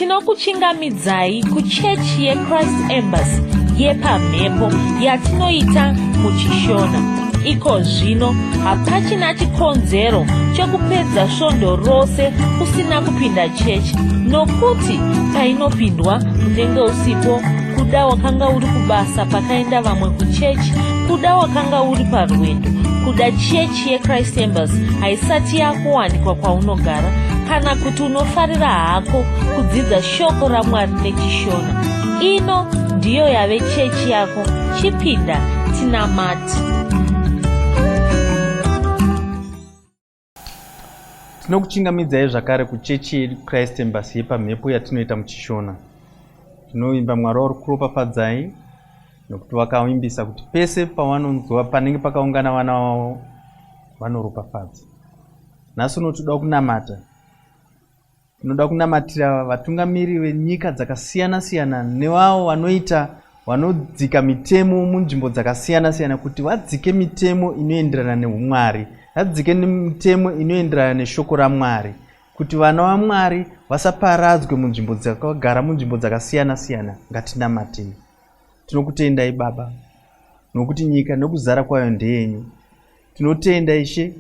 Tinokuchingamidzai kuchechi yeChrist Embassy yepamhepo yatinoita muchishona. Iko zvino hapachina chikonzero chokupedza svondo rose usina kupinda chechi, nokuti painopindwa unenge usipo, kuda wakanga uri kubasa pakaenda vamwe kuchechi, kuda wakanga uri parwendo, kuda chechi yeChrist Embassy haisati yakuwanikwa kwaunogara, kana kuti unofarira hako kudzidza shoko raMwari nechishona. Ino ndiyo yave chechi yako. Chipinda tinamati. Tinokuchingamidzai zvakare kuchechi yeChrist Embassy yepamhepo yatinoita muchishona. Tinoimba Mwari uri kuropafadzai, nokuti vakavimbisa kuti pese pavanonzwa panenge pakaungana vana vavo vanoropafadza. Nhasi unotoda kunamata. Tinoda kunamatira vatungamiri venyika dzakasiyana-siyana nevavo vanodzika mitemo munzvimbo dzakasiyana-siyana, kuti vadzike mitemo inoenderana neumwari, vadzike mitemo inoenderana neshoko raMwari, kuti vana vaMwari vasaparadzwe munzvimbo dzakagara munzvimbo dzakasiyana-siyana. Ngatinamatei. Tinokutendai Baba, nokuti nyika nokuzara kwayo ndeyenyu. Tinotenda Ishe,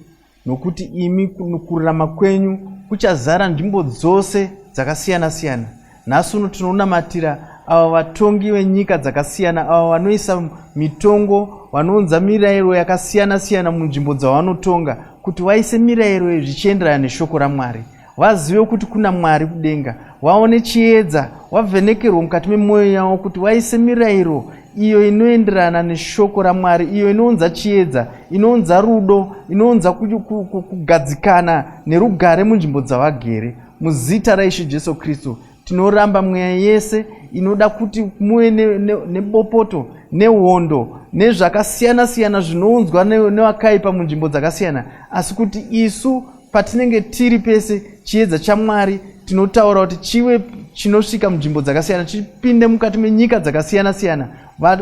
nokuti imi kururama kwenyu kuchazara nzvimbo dzose dzakasiyana-siyana. Nhasi uno tinonamatira ava vatongi venyika dzakasiyana, ava vanoisa mitongo, vanounza mirayiro yakasiyana-siyana munzvimbo dzavanotonga, kuti vaise mirayiro zvichienderana neshoko raMwari. Vazive kuti kuna Mwari kudenga, vaone chiedza, vavhenekerwa mukati memwoyo yavo, kuti vaise mirayiro iyo inoenderana neshoko raMwari, iyo inounza chiedza, inounza rudo, inounza kugadzikana nerugare munzvimbo dzavagere. Muzita raIshe Jesu Kristu tinoramba mweya yese inoda kuti muve nebopoto, nehondo, nezvakasiyana-siyana zvinounzwa nevakaipa munzvimbo dzakasiyana, asi kuti isu patinenge tiri pese, chiedza chaMwari tinotaura kuti chive chinosvika munzvimbo dzakasiyana, chipinde mukati menyika dzakasiyana-siyana,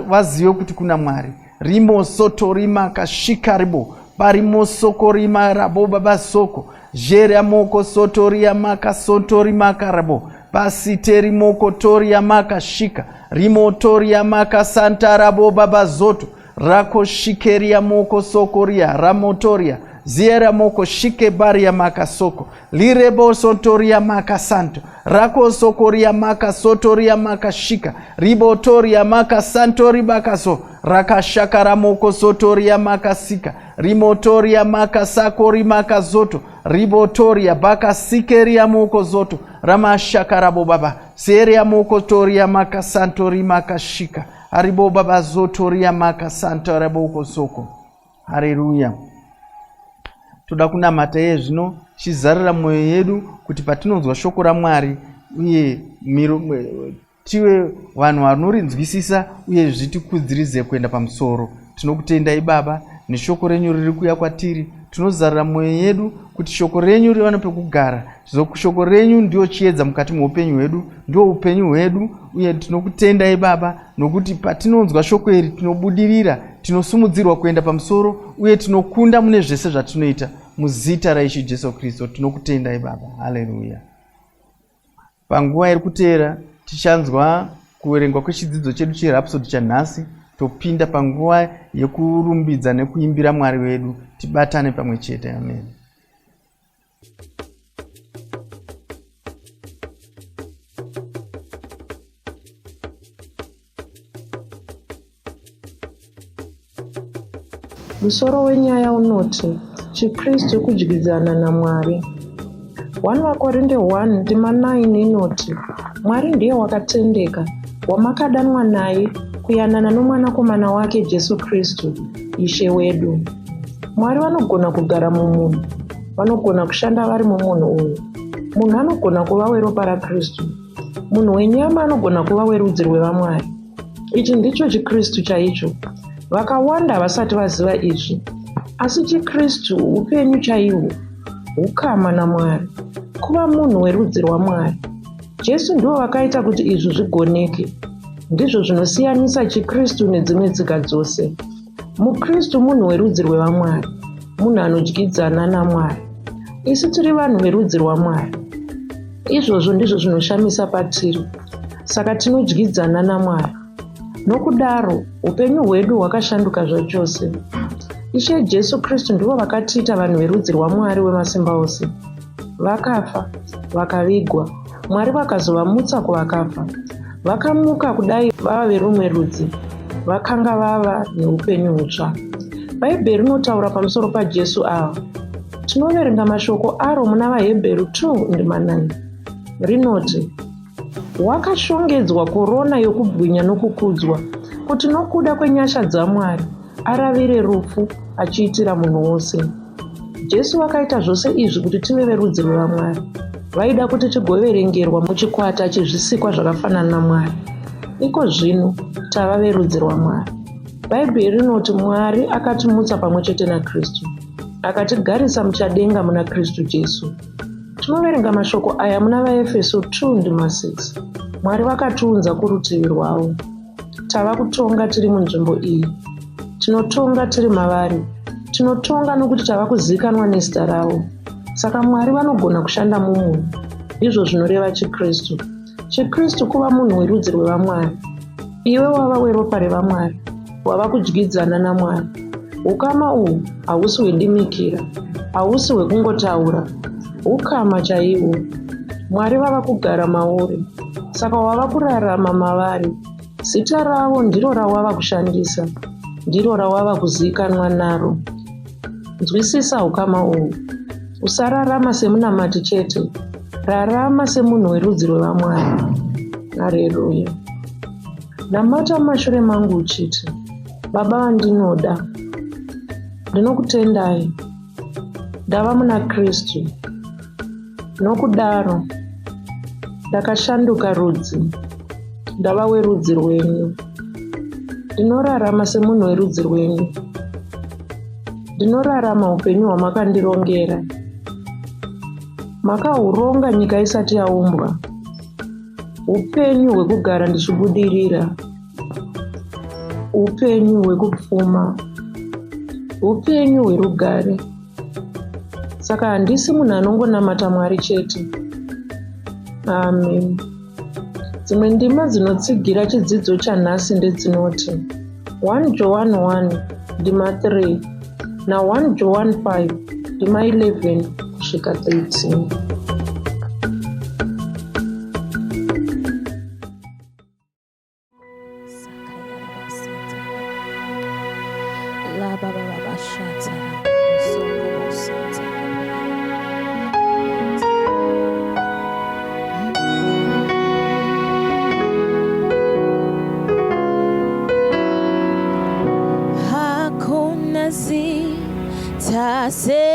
vazive kuti kuna Mwari. Rimo soto rima kashika ribo, parimo soko rima rabo baba soko, jere moko soto rima kasoto rima karabo, pasiteri moko toria maka shika, rimo toria maka santa rabo baba zoto, rako shikeria moko sokoria ramotoria, ziera moko shike baria maka soko, lirebo sotoria maka santo, rako sokoria maka sotoria maka shika, ribotoria maka santori bakaso, raka shakara moko sotoria maka sika, rimotoria maka sakori maka zoto, ribotoria baka sikeria moko zoto, rama shakara baba, seria moko toria maka santori maka shika, haribo baba zotoria maka santo raboko soko. Haleluya. Toda kunamata zvino chizarira mwoyo yedu kuti patinonzwa shoko raMwari uye tive vanhu vanorinzwisisa uye zvitikudzirize kuenda pamusoro. Tinokutendai Baba neshoko renyu riri kuuya kwatiri. Tinozarira mwoyo yedu kuti shoko renyu riwane pekugara. Shoko renyu ndio chiedza mukati muupenyu hwedu, ndio upenyu hwedu, uye tinokutendai Baba nokuti patinonzwa shoko iri tinobudirira, tinosumudzirwa kuenda pamusoro uye tinokunda mune zvese zvatinoita. Muzita raIshe Jesu Kristu tinokutendai Baba. Haleluya. Panguva iri kuteera tichanzwa kuverengwa kwechidzidzo chedu cherhapsodi chanhasi, topinda panguva yekurumbidza nekuimbira Mwari wedu. Tibatane pamwe chete. Amen. Musoro wenyaya unoti chiKristu kudyidzana naMwari. 1 Vakorinde 1:9 inoti, Mwari ndiye wakatendeka, wamakadanwa naye kuyanana nomwanakomana wake Jesu Kristu, Ishe wedu. Mwari vanogona kugara mumunhu, vanogona kushanda vari mumunhu uyu. Munhu anogona kuva weropa raKristu, munhu wenyama anogona kuva werudzi rwevaMwari. Ichi ndicho chiKristu chaicho. Vakawanda havasati vaziva izvi, asi chiKristu upenyu chaihwo, ukama naMwari, kuva munhu werudzi rwaMwari. Jesu ndivo vakaita kuti izvi zvigoneke. Ndizvo zvinosiyanisa chiKristu nedzimwe tsika dzose. MuKristu munhu werudzi rwevaMwari, munhu anodyidzana naMwari. Isi tiri vanhu verudzi rwaMwari. Izvozvo ndizvo zvinoshamisa patiri, saka tinodyidzana naMwari. Nokudaro upenyu hwedu hwakashanduka zvachose. Ishe Jesu Kristu ndivo vakatiita vanhu verudzi rwaMwari wemasimba ose. Vakafa, vakavigwa, Mwari vakazovamutsa kuvakafa. Vakamuka kudai vava verumwe rudzi, vakanga vava neupenyu hutsva. Bhaibheri rinotaura pamusoro paJesu ava. Tinoverenga mashoko aro muna vaHebheru 2:9. Rinoti, wakashongedzwa korona yokubwinya nokukudzwa, kuti nokuda kwenyasha dzaMwari aravire rufu achiitira munhu wose. Jesu akaita zvose izvi kuti tive verudzi rwaMwari. Vaida kuti tigoverengerwa muchikwata chezvisikwa zvakafanana naMwari. Iko zvino tava verudzi rwaMwari. Bhaibheri rinoti Mwari akatimutsa pamwe chete naKristu, akatigarisa muchadenga muna Kristu Jesu. Tinoverenga mashoko aya muna vaEfeso 2:6. Mwari vakatiunza kurutivi rwavo. Tava kutonga tiri munzvimbo iyi. Tinotonga tiri mavari. Tinotonga nokuti tava kuzikanwa nezita ravo. Saka Mwari vanogona kushanda mumunhu. Izvo zvinoreva chiKristu. chiKristu kuva munhu werudzi rwevaMwari. Iwe wava weropa revaMwari, wava kudyidzana naMwari. Ukama uhu hausi hwendimikira, hausi hwekungotaura, ukama chaihwo. Mwari vava kugara mauri, saka wava kurarama mavari. Zita ravo ndiro rawava kushandisa, ndiro rawava kuzikanwa naro. Nzwisisa ukama uhu. Usararama semunamati chete, rarama semunhu werudzi rwevaMwari. Haleluya. Namata mumashure mangu uchiti, Baba vandinoda, ndinokutendai, ndava muna Kristu. Nokudaro ndakashanduka rudzi, ndava werudzi rwenyu. Ndinorarama semunhu werudzi rwenyu. Ndinorarama upenyu hwamakandirongera. Makahuronga nyika isati yaumbwa, upenyu hwekugara ndichibudirira, upenyu hwekupfuma, upenyu hwerugare. Saka handisi munhu anongonamata Mwari chete. Amen. Dzimwe ndima dzinotsigira chidzidzo chanhasi ndedzinoti 1 John 1 ndima 3 na 1 John 5 ndima 11 kusvika 13. Taserenyu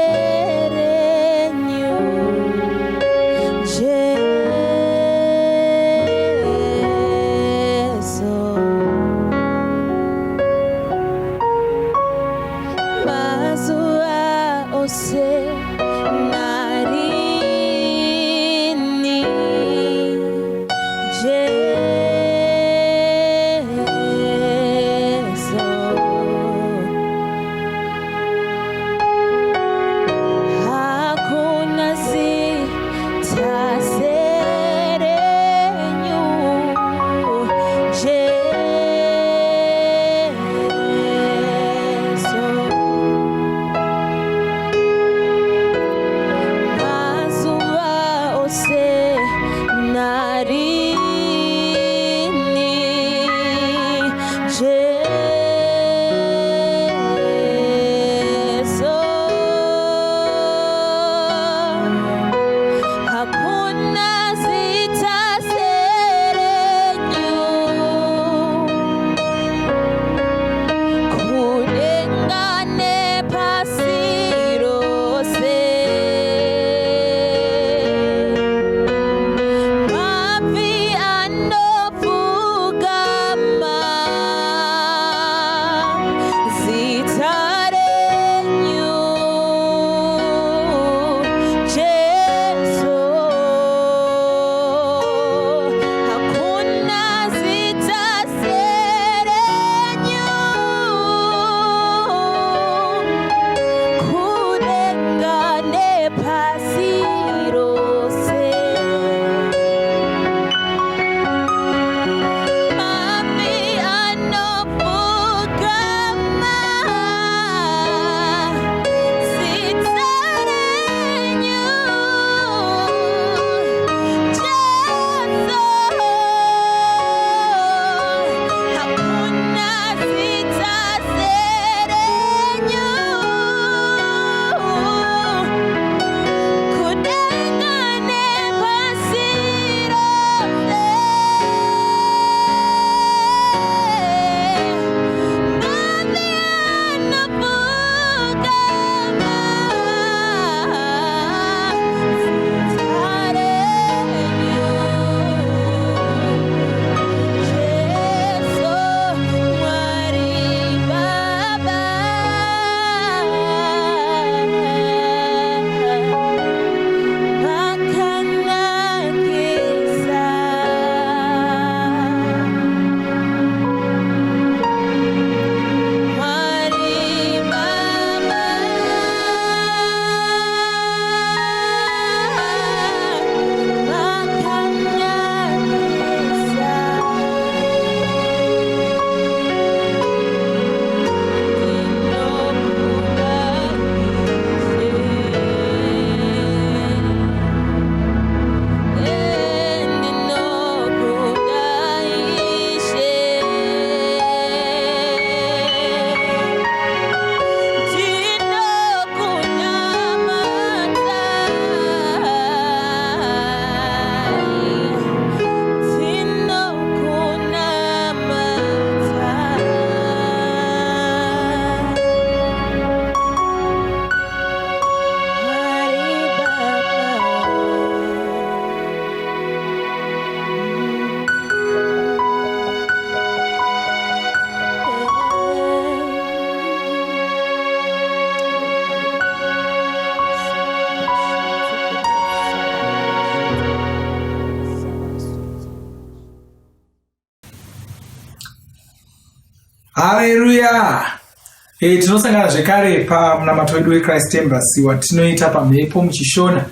Haleluya. Tinosangana zvekare pamunamato wedu weChrist Embassy watinoita pamhepo muchishona,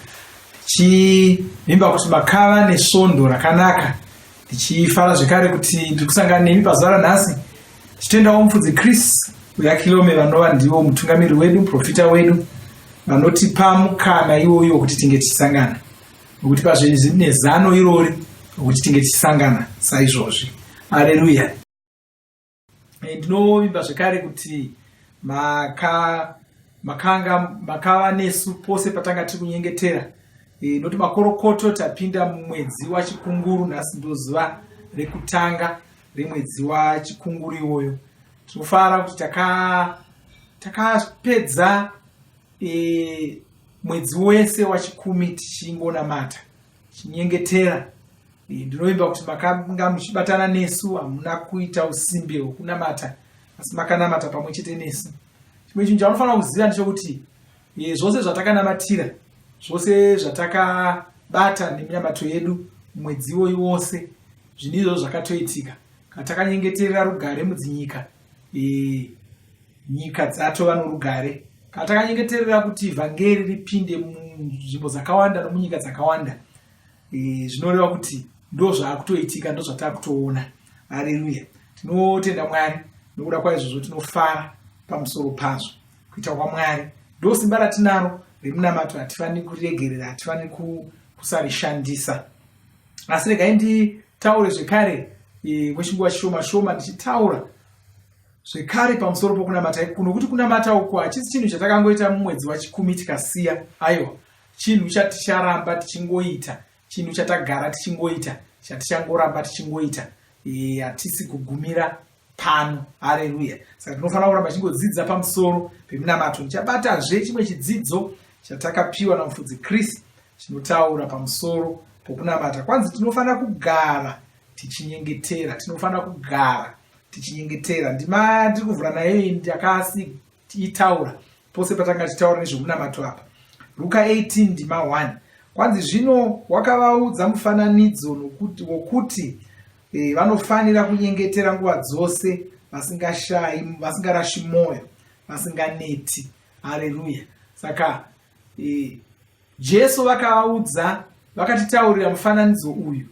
tichivimba kuti makava nesvondo rakanaka, tichifara zvekare kuti tirikusangana nemi pazuva ranhasi, tichitoendawo mufudzi Chris Uyakilome vanova ndivo mutungamiri wedu, muprofita wedu, vanotipa mukana iwoyo kuti tinge tichisangana, nokuti pazvinhu nezano irori kuti tinge tichisangana saizvozvi. Haleluya. Ndinovimba zvekare kuti makava nesu pose patanga tiri kunyengetera, noti makorokoto tapinda mumwedzi wachikunguru. Nhasi ndozuva rekutanga remwedzi wachikunguru iwoyo. Tinofara kuti takapedza mwedzi wese wachikumi tichingonamata, tichinyengetera. Ndinovimba kuti makanga muchibatana nesu, hamuna kuita usimbe hwekunamata, asi makanamata pamwe chete nesu. Chimwe chinhu chamunofanira kuziva ndechekuti zvose zvatakanamatira, zvose zvatakabata neminamato yedu mwedzi iwoyi wose, zvinizvo zvakatoitika kana takanyengeterera rugare mudzinyika, nyika dzatova norugare. Kana takanyengeterera kuti vhangeri ripinde munzvimbo dzakawanda nomunyika dzakawanda, zvinoreva kuti ndo zvaakutoitika, ndo zvatakutoona. Haleluya. Tinotenda Mwari nokuda kwaizvozvo, tinofara pamusoro pazvo. Kuita kwaMwari ndo simba ratinaro remunamato, hatifaniri kuregerera, hatifaniri kusarishandisa. Asi regai nditaure zvekare mwechinguva chishoma shoma ndichitaura zvekare pamusoro pokunamata kuno, kuti kunamata uku hachisi chinhu chatakangoita mumwedzi wachikumi tikasiya. Aiwa, chinhu chaticharamba tichingoita, chinhu chatagara tichingoita, chatichangoramba tichingoita, hatisi kugumira pano. Haleluya. Saka tinofanira kuramba tichingodzidza pamusoro pemunamato. Ndichabatazve chimwe chidzidzo chatakapiwa namufudzi Chris chinotaura pamusoro pokunamata. Kwanzi tinofanira kugara tichinyengetera, tinofanira kugara tichinyengetera. Ndima ndiri kuvhura nayo ndakasitaura pose patanga tichitaura nezvemunamato apa. Luka 18 ndima 1. Kwanzi zvino wakavaudza mufananidzo wokuti vanofanira kunyengetera nguva dzose, vasingarashi mwoyo, vasinganeti. Haleluya. Saka Jesu vakavaudza, vakatitaurira mufananidzo uyu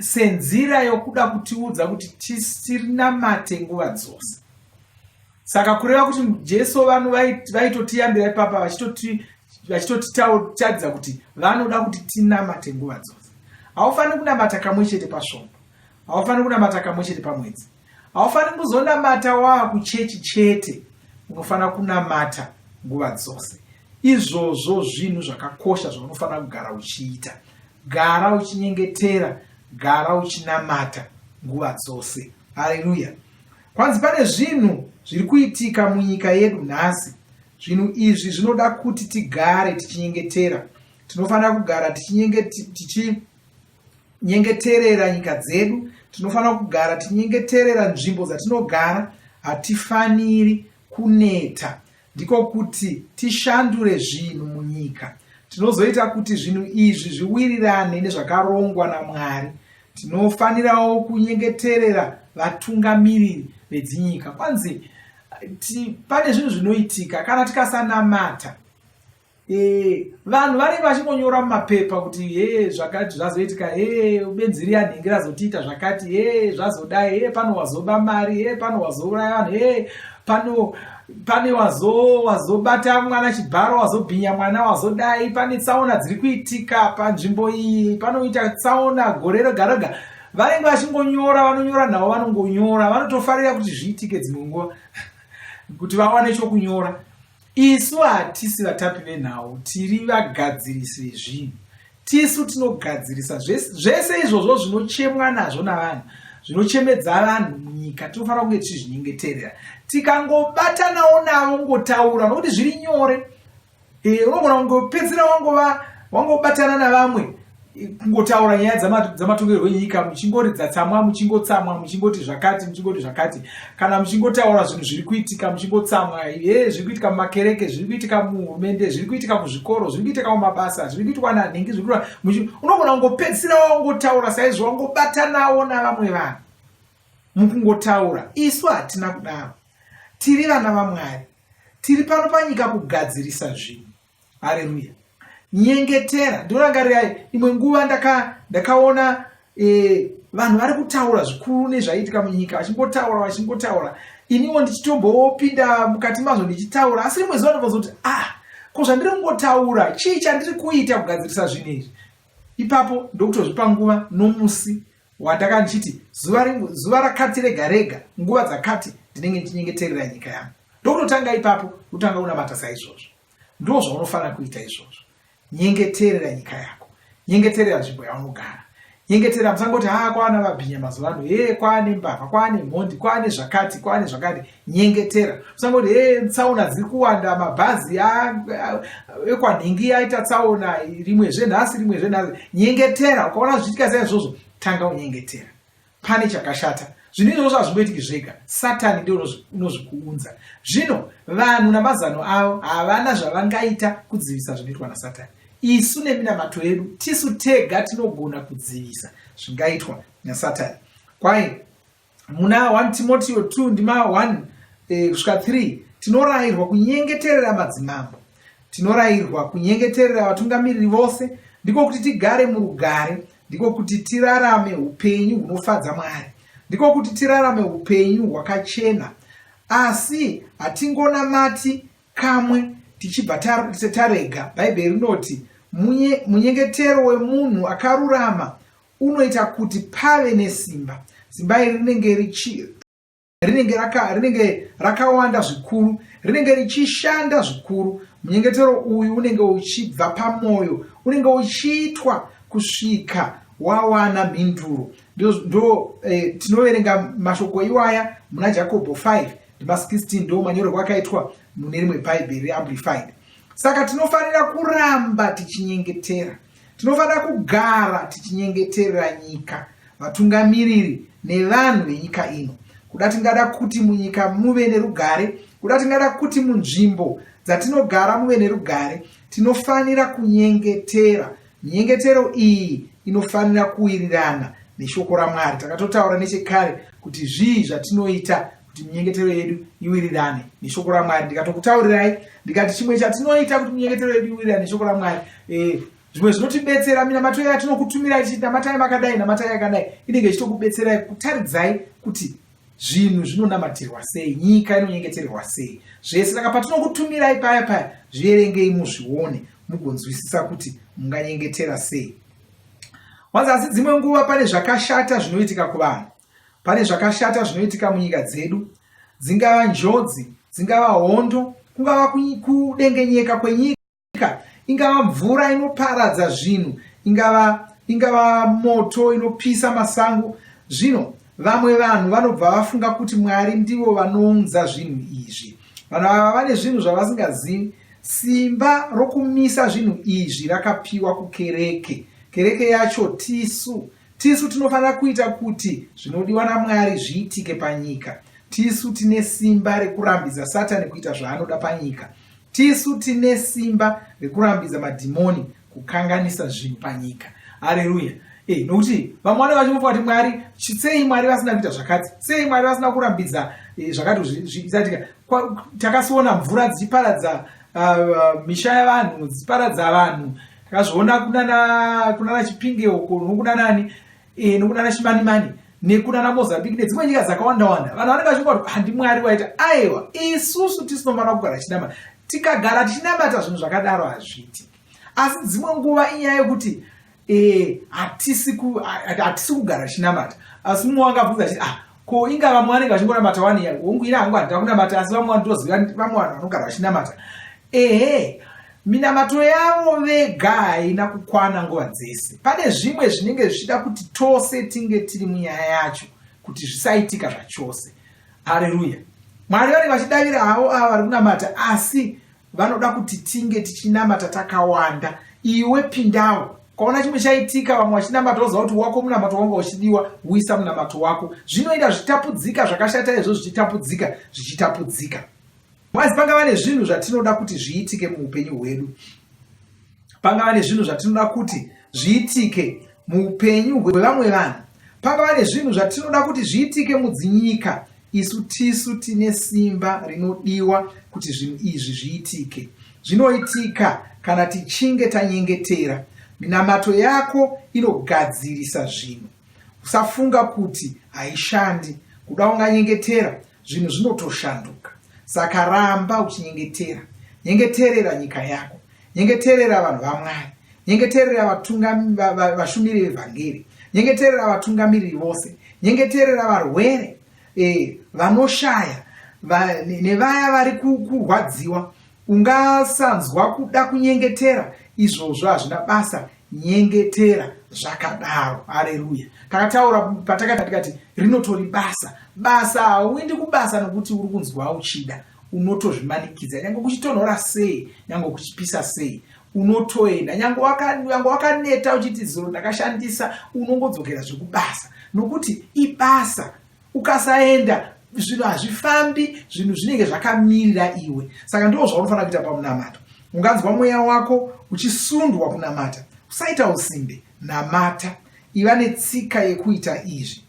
senzira yokuda kutiudza kuti tisinamate nguva dzose. Saka kureva kuti Jesu vanhu vaitotiyambira ipapa vachitotitaudza kuti vanoda kuti tinamate nguva dzose. Haufaniri kunamata kamwe chete pasvondo, haufaniri kunamata kamwe chete pamwedzi, haufaniri kuzonamata waakuchechi chete, unofanira kunamata nguva dzose. Izvozvo zvinhu zvakakosha zvaunofanira kugara uchiita. Gara uchinyengetera, gara uchinamata nguva dzose. Haleluya. Kwanzi pane zvinhu zviri kuitika munyika yedu nhasi. Zvinhu izvi zvinoda kuti tigare tichinyengetera. Tinofanira kugara tichinyengeterera nyika dzedu, tinofanira kugara tichinyengeterera nzvimbo dzatinogara. Hatifaniri kuneta, ndiko kuti tishandure zvinhu munyika. Tinozoita kuti zvinhu izvi zviwirirane nezvakarongwa naMwari. Tinofanirawo kunyengeterera vatungamiriri vedzinyika. Kwanzi pane zvinhu zvinoitika kana tikasanamata. Vanhu vari vachingonyora mumapepa kuti zvakati zvazoitika, benzi riya nhingi razotiita zvakati, zvazodai, pano wazoba mari, pano wazouraya vanhu, pane wazobata mwana chibharo, wazobhinya mwana, wazodai, pane tsaona dziri kuitika panzvimbo iyi, panoita tsaona gore rega rega. Vanenge vachingonyora, vanonyora navo vanongonyora, vanotofarira kuti zviitike dzimwe nguva kuti vawane chokunyora. Isu hatisi vatapi venhau, tiri vagadzirisi vezvinhu. Tisu tinogadzirisa zvese izvozvo zvinochemwa nazvo navanhu, zvinochemedza vanhu munyika. Tinofanira kunge tichizvinyengeterera. Tikangobatanawo navo ngotaura, nokuti zviri nyore. Unogona kungopedzera wangobatana navamwe kungotaura nyaya dzamatongerwo enyika, muchingoridza tsamwa, muchingotsamwa, muchingoti zvakati, kana muchingotaura zvinhu zviri kuitika, muchingotsamwa, zviri kuitika mumakereke, zviri kuitika muhurumende, zviri kuitika kuzvikoro, zviri kuitika mumabasa, zviri kuitika nanhingi, unogona kungopedzisira wangotaura saizvo, wangobatanawo navamwe vanhu. mukungotaura. Isu hatina kudaro, tiri vana vaMwari, tiri pano panyika kugadzirisa zvinhu. Haleluya. Nyengetera. Ndorangarirai imwe nguva ndakaona vanhu vari kutaura zvikuru nezvaitika munyika, vachingotaura iniwo ndichitombopinda mukati mazvo ndichitaura, asi rimwe zuva ndinozoti ko zvandiri kungotaura chii chandiri kuita kugadzirisa zvinhu izvi. Ipapo ndokutozvipa nguva nomusi wandaka ndichiti zuva rakati rega rega nguva dzakati ndinenge ndichinyengeterera nyika yangu. Ndokutotanga ipapo kutanga unamata saizvozvo. Ndo zvaunofanira kuita izvozvo. Nyengeterera nyika yako, nyengeterera nzvimbo yaunogara, nyengeterera. Musangoti kwana vabhinya mazuva ano, kwane mbavha, kwane mhondi, kwane zvakati. Nyengetera. Musangoti tsaona dziri kuwanda, mabhazi ekwanhingi aita tsaona, rimwe zvenhasi. Nyengetera. Ukaona zvichiitika saizvozvo, tanga unyengetera. Pane chakashata. Zvinhu izvozvo hazvimboitiki zvega, Satani ndio unozvikuunza. Zvino vanhu namazano avo havana zvavangaita kudzivisa zvinoitwa naSatani. Isu neminamato yedu tisu tega tinogona kudzivisa zvingaitwa naSatani. Kwaye muna 1 Timoteo 2 ndima 1 kusvika 3 tinorayirwa kunyengeterera madzimambo, tinorayirwa kunyengeterera vatungamiriri vose, ndiko kuti tigare murugare, ndiko kuti tirarame upenyu hunofadza Mwari, ndiko kuti tirarame upenyu hwakachena. Asi hatingonamati kamwe tichibva tarega. Bhaibheri rinoti munyengetero wemunhu akarurama unoita kuti pave nesimba. Simba iri rinenge rakawanda zvikuru, rinenge richishanda zvikuru. Munyengetero uyu unenge uchibva pamwoyo, unenge uchiitwa kusvika wawana mhinduro. Ndo tinoverenga mashoko iwaya muna Jakobho 5 ndima 16 ndo manyorerwo akaitwa mune rimwe Bhaibheri Amplified. Saka tinofanira kuramba tichinyengetera, tinofanira kugara tichinyengeterera nyika, vatungamiriri nevanhu venyika ino. Kuda tingada kuti munyika muve nerugare, kuda tingada kuti munzvimbo dzatinogara muve nerugare, tinofanira kunyengetera. Nyengetero iyi inofanira kuwirirana neshoko raMwari. Takatotaura nechekare kuti zvii zvatinoita kuti munyengetero yedu iwirirane neshoko raMwari. Ndikatokutaurirai ndikati chimwe chatinoita kuti munyengetero yedu iwirirane neshoko raMwari, zvimwe zvinotibetsera. Minamato yedu yatinokutumirai tichiti namatai makadai, namatai akadai, inenge ichitokubetserai kutaridzai kuti zvinhu zvinonamatirwa sei, nyika inonyengeterwa sei. Zvese saka patinokutumirai paya zvierengei muzvione mugonzwisisa kuti munganyengetera sei. Asi dzimwe nguva pane zvakashata zvinoitika kuvanhu, pane zvakashata zvinoitika munyika dzedu, dzingava njodzi, dzingava hondo, kungava kudengenyeka kwenyika, ingava mvura inoparadza zvinhu, ingava moto inopisa masango. Zvino vamwe vanhu vanobva vafunga kuti Mwari ndivo vanounza zvinhu izvi. Vanhu ava vane zvinhu zvavasingazivi. Simba rokumisa zvinhu izvi rakapiwa kukereke. Kereke yacho tisu tinofanira kuita kuti zvinodiwa naMwari zviitike panyika. Tisu tine simba rekurambidza Satani kuita zvaanoda panyika. Tisu tine simba rekurambidza madhimoni kukanganisa zvinhu panyika. Haleluya. Nokuti vamwe vanenge vachimofunga kuti Mwari, sei Mwari vasina kuita zvakati, sei Mwari vasina kurambidza zvakati zvisatika. Takasiona mvura dzichiparadza misha yavanhu, dzichiparadza vanhu. Takazviona kunana Chipinge uko, nokunana nokunana Chimanimani, nekunana Mozambique nedzimwe nyika dzakawanda-wanda. Vanhu vanenge vachingoti handi Mwari waita. Aiwa, isusu tisinofanira kugara tichinamata. Tikagara tichinamata zvinhu zvakadaro hazviiti. Asi dzimwe nguva inyaya yekuti hatisi kugara tichinamata. Asi mumwe wangabvunza achiti ko ingava mumwe vanenge vachingorambata wani hongu ina hangu handida kunamata, asi vamwe vandoziva vamwe vanhu vanogara vachinamata. Minamato yavo vega haina kukwana nguva dzese. Pane zvimwe zvinenge zvichida kuti tose tinge tiri munyaya yacho kuti zvisaitika zvachose. Haleluya. Mwari vanenge vachidavira havo ava vari kunamata, asi vanoda kuti tinge tichinamata takawanda. Iwe pindawo. Ukaona chimwe chaitika vamwe vachinamata woziva kuti wako munamato wanga uchidiwa, uisa munamato wako. Zvinoita zvichitapudzika, zvakashata izvo zvichitapudzika. Mwazi pangava nezvinhu zvatinoda kuti zviitike muupenyu hwedu. Pangava nezvinhu zvatinoda kuti zviitike muupenyu hwevamwe vanhu. pangava nezvinhu zvatinoda kuti zviitike mudzinyika, isu tisu tine simba rinodiwa kuti zvinhu izvi zviitike. Zvinoitika kana tichinge tanyengetera. Minamato yako inogadzirisa zvinhu. Usafunga kuti haishandi. Kuda unganyengetera, zvinhu zvinotoshanduka. Saka ramba uchinyengetera. Nyengeterera nyika yako. Nyengeterera vanhu vaMwari. Nyengeterera vashumiri vevhangeri. Nyengeterera vatungamiriri vose. Nyengeterera varwere, vanoshaya, nevaya vari kurwadziwa. Ungasanzwa kuda kunyengetera, izvozvo hazvina basa. Nyengetera zvakadaro. Haleluya. Takataura patakati rinotori basa. Hauendi kubasa nokuti uri kunzwa uchida. Unotozvimanikidza, nyange kuchitonhora sei, nyange kuchipisa sei, unotoenda. Nyange wakaneta uchiti zuro ndakashandisa, unongodzokera zvekubasa. Nokuti ibasa. Ukasaenda, zvinhu hazvifambi, zvinhu zvinenge zvakamirira iwe. Saka ndizvo zvaunofanira kuita pamunamato. Unganzwa mweya wako uchisundwa kunamata. Usaita usimbe, namata. Iva netsika yekuita izvi.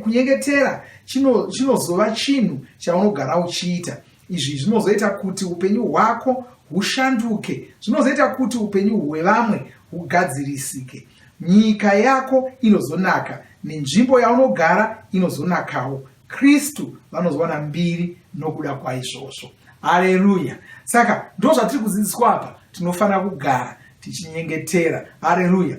Kunyengetera chinozova chinhu chaunogara uchiita. Izvi zvinozoita kuti upenyu hwako hushanduke. Zvinozoita kuti upenyu hwevamwe hugadzirisike. Nyika yako inozonaka, nenzvimbo yaunogara inozonakawo. Kristu vanozowana mbiri nokuda kwaizvozvo. Haleluya. Saka ndo zvatiri kudzidziswa apa. Tinofanira kugara tichinyengetera. Haleluya.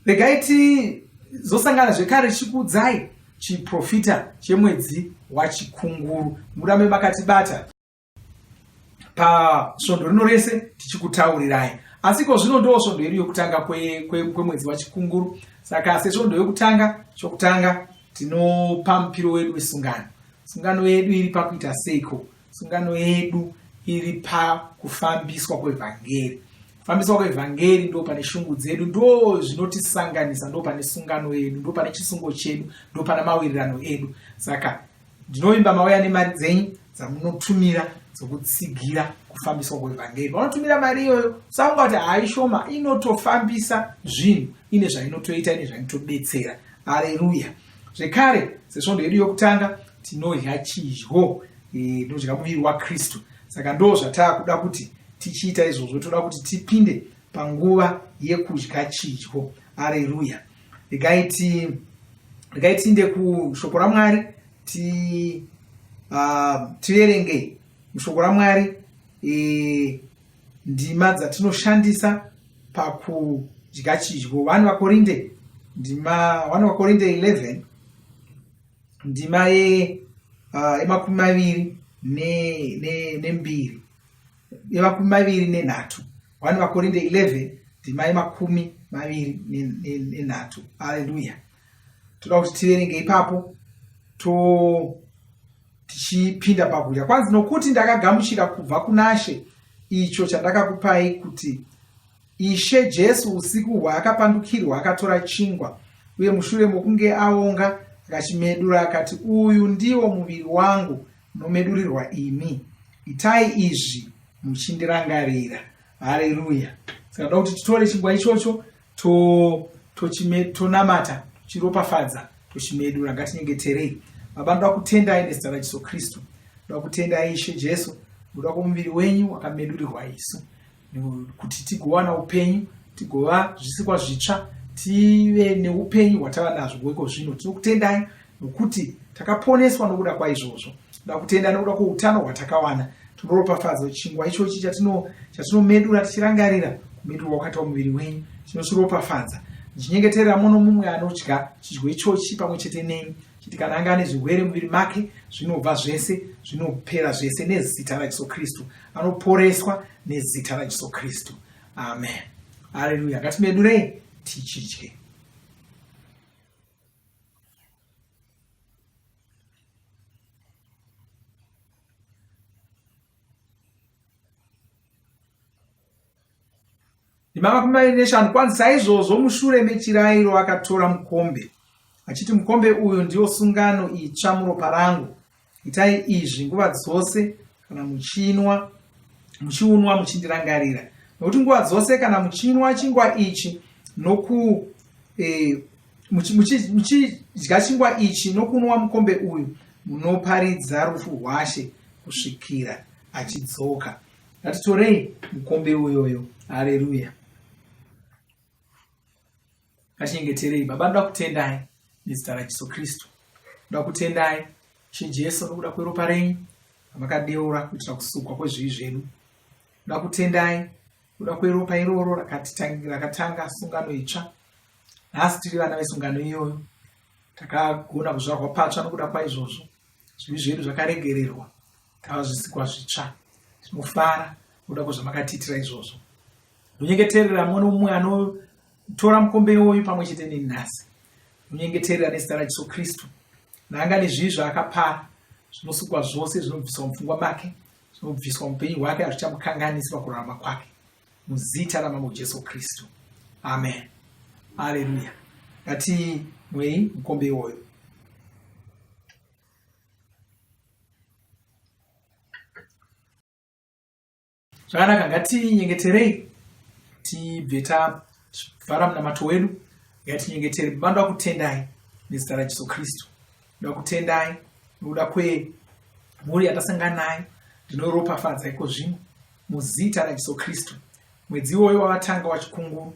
Regai tizosangana zvekare chikudzai chiprofita chemwedzi wachikunguru. Murambe makatibata pasvondo rino rese tichikutaurirai. Asiko zvino ndo svondo yedu yokutanga kwemwedzi wachikunguru. Saka sesvondo yokutanga chokutanga tinopa mupiro wedu wesungano. Sungano yedu iri pakuita seiko? Sungano yedu iri pakufambiswa kwevhangeri. Kufambiswa kwevhangeri ndo pane shungu dzedu, ndo zvinotisanganisa, ndo pane sungano yedu, ndo pane chisungo chedu, ndo pane mawirirano edu. Saka ndinovimba mauya nemari dzenyu dzamunotumira dzokutsigira kufambiswa kwevhangeri. Vanotumira mari iyoyo, usafunga kuti haishoma, inotofambisa zvinhu, ine zvainotoita, ine zvainotobetsera. Haleluya. Zvekare, sesvondo yedu yokutanga tinodya chidyo, tinodya muviri waKristu. Saka ndo zvatakuda kuti tichiita izvozvo, toda kuti tipinde panguva yekudya chidyo. Haleluya. Regai tiinde kushoko raMwari, tiverenge mushoko raMwari ndima dzatinoshandisa pakudya chidyo. 1 Vakorinde 11 ndima ye22 ye23. 1 Vakorinde 11 ndima ye23. Haleluya. Toda kuti tiverenge ipapo tichipinda pakudya. Kwanzi nokuti ndakagamuchira kubva kuna She icho chandakakupai, kuti Ishe Jesu usiku hwaakapandukirwa akatora chingwa, uye mushure mokunge aonga akachimedura akati, uyu ndiwo muviri wangu unomedurirwa imi, itai izvi muchindirangarira. Haleluya. Saka ndoda kuti titore chingwa ichocho tonamata, tochiropafadza, tochimedura. Ngatinyengeterei. Baba, ndoda kutendai nezita raJesu Kristu. Ndoda kutendai Ishe Jesu, ndoda kumuviri wenyu wakamedurirwa isu, kuti tigowana upenyu, tigova zvisikwa zvitsva, tive neupenyu hwatava nazvo goiko zvino. Tinokutendai nokuti takaponeswa nokuda kwaizvozvo. Ndoda kutenda nokuda kwoutano hwatakawana. Tinoropafadza chingwa ichochi chatinomedura tichirangarira kumedurwa kwakaitwa muviri wenyu. Tinochiropafadza ndichinyengeterera muno mumwe anodya chidyo ichochi pamwe chete nemi, kuti kana anga ane zvirwere muviri make zvinobva zvese, zvinopera zvese nezita raJesu Kristu. Anoporeswa nezita raJesu Kristu. Amen. Haleluya. Ngatimedurei tichidye. Ndima 25. Kwanzi saizvozvo mushure mechirayiro akatora mukombe, achiti, mukombe uyu ndiwo sungano itsva muropa rangu. Itai izvi nguva dzose kana muchiunwa muchindirangarira. Nokuti nguva dzose kana muchinwa chingwa ichi muchidya chingwa ichi nokunwa mukombe uyu munoparidza rufu rwaShe kusvikira achidzoka. Ngatitorei mukombe uyoyo. Haleluya. Ngatinyengeterei. Baba, ndoda kutendai nezita raJesu Kristu. Ndoda kutendai Jesu nokuda kweropa renyu ramakadeura kuitira kusukwa kwezvivi zvedu. Ndoda kutendai nokuda kweropa iroro rakatanga sungano itsva. Nhasi tiri vana vesungano iyoyo, takagona kuzvarwa patsva nokuda kwaizvozvo. Zvivi zvedu zvakaregererwa, tava zvisikwa zvitsva. Tinofara nokuda kwezvamakatiitira izvozvo. Ndonyengeterera mumwe nomumwe anotora mukombe iwoyu pamwe chete neni nhasi. Ndonyengeterera nezita raJesu Kristu. Nanga nezvivi zvaakapara zvinosukwa zvose, zvinobviswa mupfungwa make, zvinobviswa mupenyu hwake, hazvichamukanganisi pakurarama kwake. Muzita ramambo Jesu Kristu. Amen. Haleluya. Ngatimwei mukombe iwoyo. Zvakanaka, ngatinyengeterei tibve tavhara munamato wedu. Ngatinyengetere. Baba, ndoda kutendai nezita raJesu Kristu. Ndoda kutendai nokuda kwemhuri yatasangana nayo. Ndinoropafadza iko zvino muzita raJesu Kristu. Mwedzi iwoyo wavatanga wachikunguru,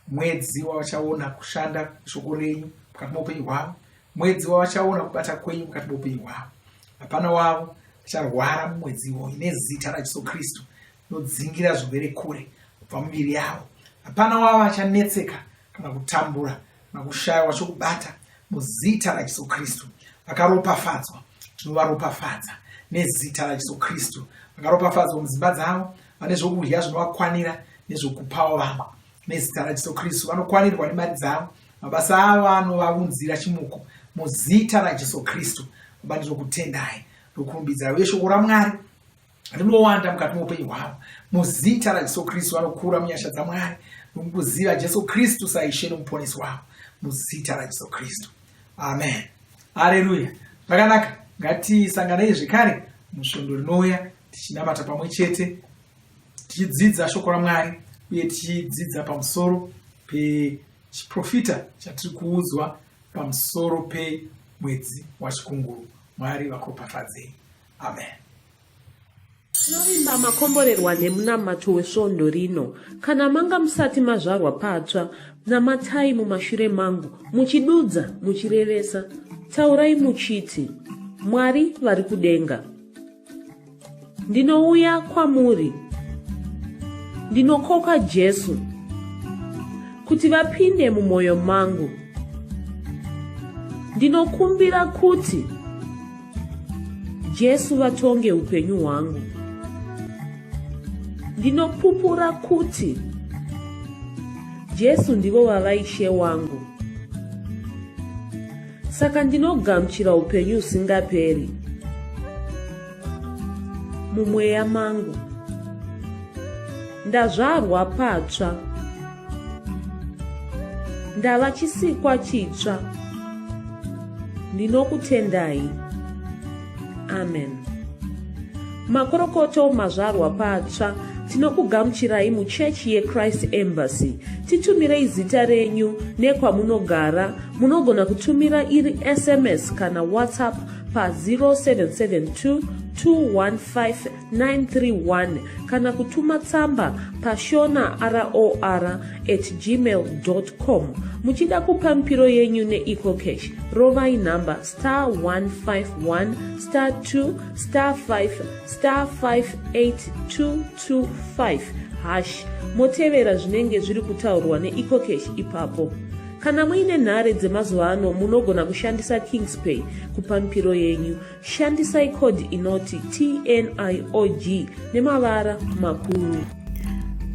mwedzi wavachaona kushanda shoko renyu mukati meupenyu hwavo, mwedzi wavachaona kubata kwenyu mukati meupenyu hwavo. Hapana wavo acharwara mumwedzi iwoyu. Nezita raJesu Kristu nodzingira zvirwere kure kubva mumiviri yavo. Hapana wavo achanetseka kana kutambura kana kushayiwa chokubata. Muzita raJesu Kristu. Vakaropafadzwa, tinovaropafadza nezita raJesu Kristu. Vakaropafadzwa mudzimba dzavo, vane zvokudya zvinovakwanira nezvokupawo vamwe. Nezita raJesu Kristu. Vanokwanirwa nemari dzavo, mabasa avo anovaunzira chimuko. Muzita raJesu Kristu. Baba, ndinokutendai nokurumbidzira uye shoko raMwari rinowanda mukati meupenyu hwavo. Muzita raJesu Kristu vanokura munyasha dzaMwari nokuziva Jesu Kristu saishe nomuponesi wavo. Muzita raJesu Kristu. Amen. Haleluya. Zvakanaka, ngatisanganei zvekare musvondo rinouya tichinamata pamwe chete, tichidzidza shoko raMwari uye tichidzidza pamusoro pechiprofita chatiri kuudzwa pamusoro pemwedzi wachikunguru. Mwari vakuropafadzei. Amen. Tinovimba makomborerwa nemunamato wesvondo rino. Kana manga musati mazvarwa patsva, namatai mumashure mangu, muchidudza, muchirevesa, taurai muchiti, Mwari vari kudenga, ndinouya kwamuri, ndinokoka Jesu kuti vapinde mumwoyo mangu. Ndinokumbira kuti Jesu vatonge upenyu hwangu. Ndinopupura kuti Jesu ndivo vavaishe wangu. Saka ndinogamuchira upenyu usingaperi mumweya mangu. Ndazvarwa patsva, ndava chisikwa chitsva. Ndinokutendai. Amen. Makorokoto mazvarwa patsva, tinokugamuchirai muchechi yeChrist Embassy. Titumirei zita renyu nekwamunogara. Munogona kutumira iri SMS kana WhatsApp pa 0772 215 kana kutuma tsamba pa shona@gmail.com. Muchida kupa mpiro yenyu neEcocash, rovai namba *151*2*5*58225 motevera zvinenge zviri kutaurwa neEcocash ipapo. Kana muine nhare dzemazuva ano, munogona kushandisa KingsPay kupa mpiro yenyu. Shandisai kodi inoti TNIOG nemavara makuru.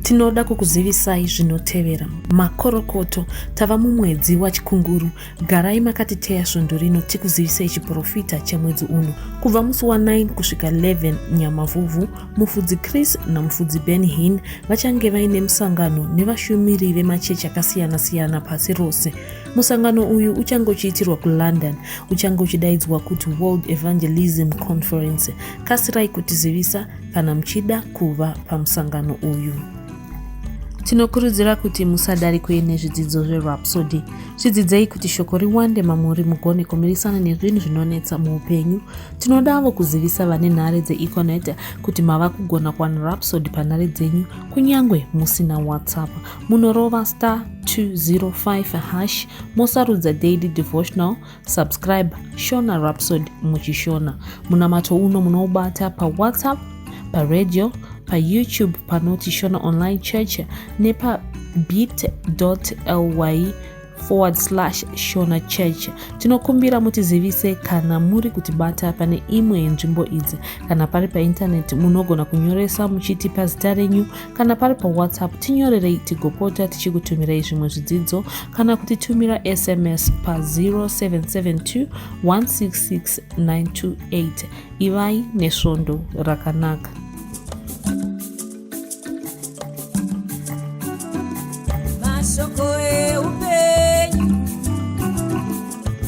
Tinoda kukuzivisai zvinotevera. Makorokoto, tava mumwedzi wachikunguru. Garai makatiteya svondo rino tikuzivisei chiprofita chemwedzi uno. Kubva musi wa9 kusvika 11 Nyamavhuvhu, mufudzi Chris namufudzi Ben Hinn vachange vaine musangano nevashumiri vemachechi akasiyana-siyana pasi rose. Musangano uyu uchange uchiitirwa kuLondon, uchange uchidaidzwa kuti World Evangelism Conference. Kasirai kutizivisa kana muchida kuva pamusangano uyu. Tinokurudzira kuti musadarikwe nezvidzidzo zveRhapsody. Zvidzidzei kuti shoko riwande mamuri mugone kumirisana nezvinhu zvinonetsa muupenyu. Tinodavo kuzivisa vane nhare dzeEconet kuti mava kugona kuwana Rhapsody panhare dzenyu kunyangwe musina WhatsApp. Munorova *205# mosarudza daily devotional, subscribe Shona Rhapsody muchishona. Munamato uno munoubata pa WhatsApp, pa radio, pa YouTube panoti Shona Online Church nepa bit.ly/Shona Church. Tinokumbira mutizivise kana muri kutibata pane imwe yenzvimbo idzi. Kana pari pa internet munogona kunyoresa muchitipa zita renyu. Kana pari pa WhatsApp tinyorerei tigopota tichikutumirai zvimwe zvidzidzo. Kana kutitumira SMS pa 0772 166 928. Ivai nesvondo rakanaka. Masoko eupenyu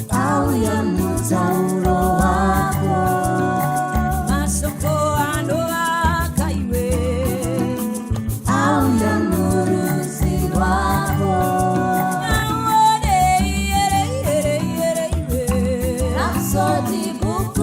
auya mutauro wako, masoko anovaka iwe auya muruzi rwako, aone iwe Rhapsody buku